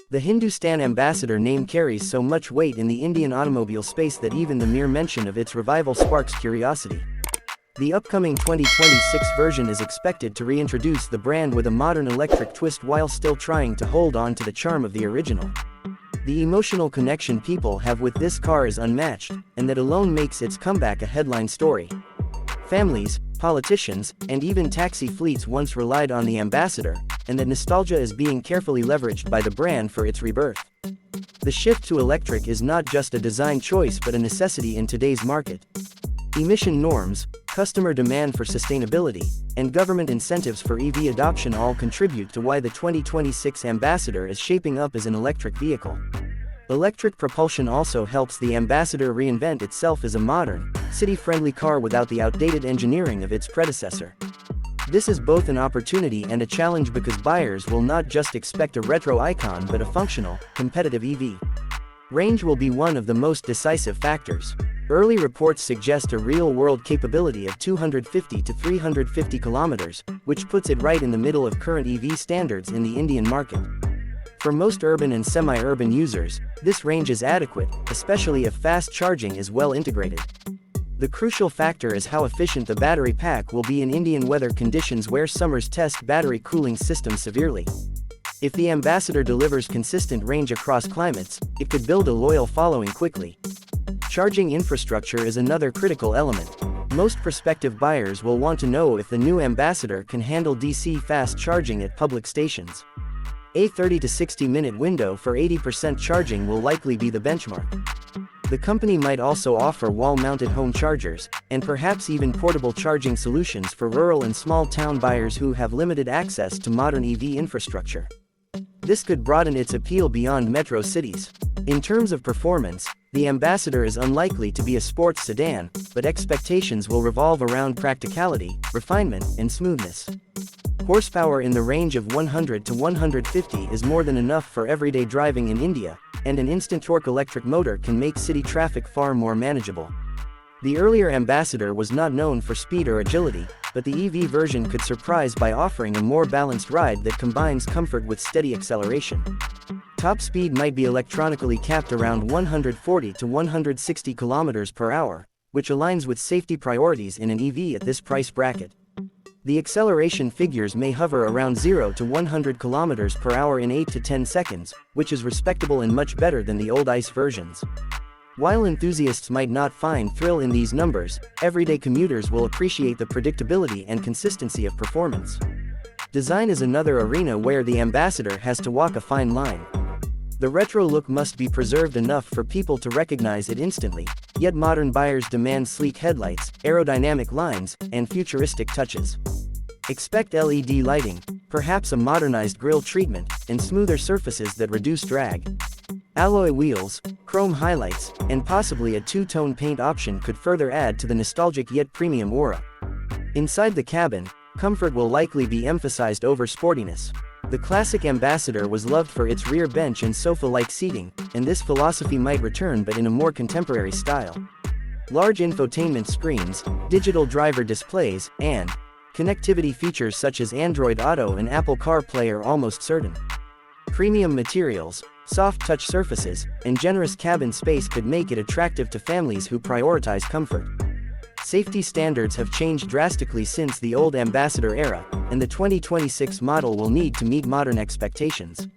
The Hindustan Ambassador name carries so much weight in the Indian automobile space that even the mere mention of its revival sparks curiosity. The upcoming 2026 version is expected to reintroduce the brand with a modern electric twist while still trying to hold on to the charm of the original. The emotional connection people have with this car is unmatched, and that alone makes its comeback a headline story. Families, politicians, and even taxi fleets once relied on the Ambassador, and that nostalgia is being carefully leveraged by the brand for its rebirth. The shift to electric is not just a design choice but a necessity in today's market. Emission norms, customer demand for sustainability, and government incentives for EV adoption all contribute to why the 2026 Ambassador is shaping up as an electric vehicle. Electric propulsion also helps the Ambassador reinvent itself as a modern, city-friendly car without the outdated engineering of its predecessor. This is both an opportunity and a challenge because buyers will not just expect a retro icon but a functional, competitive EV. Range will be one of the most decisive factors. Early reports suggest a real-world capability of 250 to 350 kilometers, which puts it right in the middle of current EV standards in the Indian market. For most urban and semi-urban users, this range is adequate, especially if fast charging is well integrated. The crucial factor is how efficient the battery pack will be in Indian weather conditions where summers test battery cooling systems severely. If the Ambassador delivers consistent range across climates, it could build a loyal following quickly. Charging infrastructure is another critical element. Most prospective buyers will want to know if the new Ambassador can handle DC fast charging at public stations. A 30 to 60-minute window for 80% charging will likely be the benchmark. The company might also offer wall-mounted home chargers, and perhaps even portable charging solutions for rural and small-town buyers who have limited access to modern EV infrastructure. This could broaden its appeal beyond metro cities. In terms of performance, the Ambassador is unlikely to be a sports sedan, but expectations will revolve around practicality, refinement, and smoothness. Horsepower in the range of 100 to 150 is more than enough for everyday driving in India, and an instant torque electric motor can make city traffic far more manageable. The earlier Ambassador was not known for speed or agility, but the EV version could surprise by offering a more balanced ride that combines comfort with steady acceleration. Top speed might be electronically capped around 140 to 160 km per hour, which aligns with safety priorities in an EV at this price bracket. The acceleration figures may hover around 0 to 100 km per hour in 8 to 10 seconds, which is respectable and much better than the old ICE versions. While enthusiasts might not find thrill in these numbers, everyday commuters will appreciate the predictability and consistency of performance. Design is another arena where the Ambassador has to walk a fine line. The retro look must be preserved enough for people to recognize it instantly, yet modern buyers demand sleek headlights, aerodynamic lines, and futuristic touches. Expect LED lighting, perhaps a modernized grille treatment, and smoother surfaces that reduce drag. Alloy wheels, chrome highlights, and possibly a two-tone paint option could further add to the nostalgic yet premium aura. Inside the cabin, comfort will likely be emphasized over sportiness. The classic Ambassador was loved for its rear bench and sofa-like seating, and this philosophy might return but in a more contemporary style. Large infotainment screens, digital driver displays, and connectivity features such as Android Auto and Apple CarPlay are almost certain. Premium materials, soft touch surfaces, and generous cabin space could make it attractive to families who prioritize comfort. Safety standards have changed drastically since the old Ambassador era, and the 2026 model will need to meet modern expectations.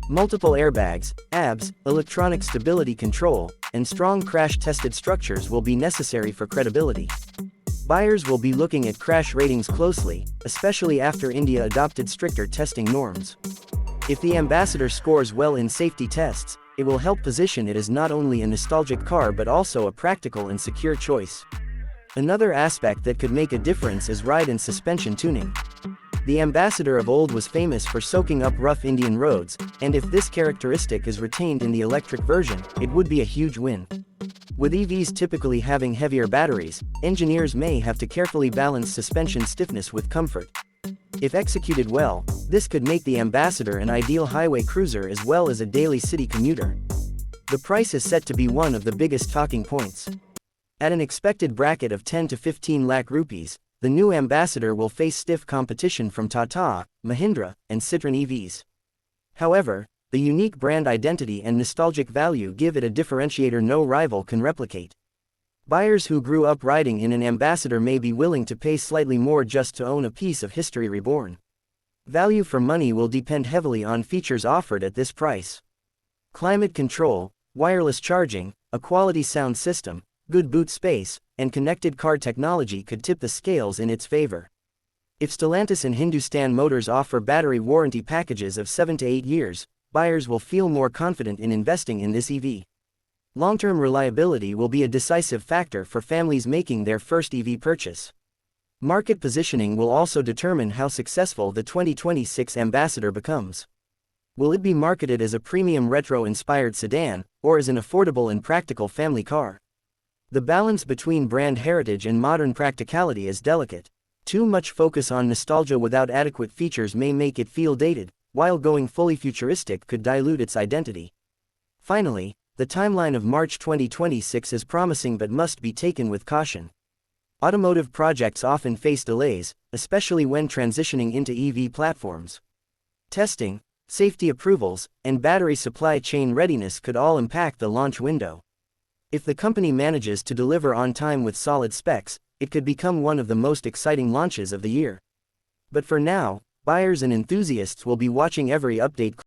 Multiple airbags, ABS, electronic stability control, and strong crash-tested structures will be necessary for credibility. Buyers will be looking at crash ratings closely, especially after India adopted stricter testing norms. If the Ambassador scores well in safety tests, it will help position it as not only a nostalgic car but also a practical and secure choice. Another aspect that could make a difference is ride and suspension tuning. The Ambassador of old was famous for soaking up rough Indian roads, and if this characteristic is retained in the electric version, it would be a huge win. With EVs typically having heavier batteries, engineers may have to carefully balance suspension stiffness with comfort. If executed well, this could make the Ambassador an ideal highway cruiser as well as a daily city commuter. The price is set to be one of the biggest talking points. At an expected bracket of 10 to 15 lakh rupees, the new Ambassador will face stiff competition from Tata, Mahindra, and Citroën EVs. However, the unique brand identity and nostalgic value give it a differentiator no rival can replicate. Buyers who grew up riding in an Ambassador may be willing to pay slightly more just to own a piece of history reborn. Value for money will depend heavily on features offered at this price. Climate control, wireless charging, a quality sound system, good boot space, and connected car technology could tip the scales in its favor. If Stellantis and Hindustan Motors offer battery warranty packages of 7 to 8 years, buyers will feel more confident in investing in this EV. Long-term reliability will be a decisive factor for families making their first EV purchase. Market positioning will also determine how successful the 2026 Ambassador becomes. Will it be marketed as a premium retro-inspired sedan, or as an affordable and practical family car? The balance between brand heritage and modern practicality is delicate. Too much focus on nostalgia without adequate features may make it feel dated, while going fully futuristic could dilute its identity. Finally, the timeline of March 2026 is promising but must be taken with caution. Automotive projects often face delays, especially when transitioning into EV platforms. Testing, safety approvals, and battery supply chain readiness could all impact the launch window. If the company manages to deliver on time with solid specs, it could become one of the most exciting launches of the year. But for now, buyers and enthusiasts will be watching every update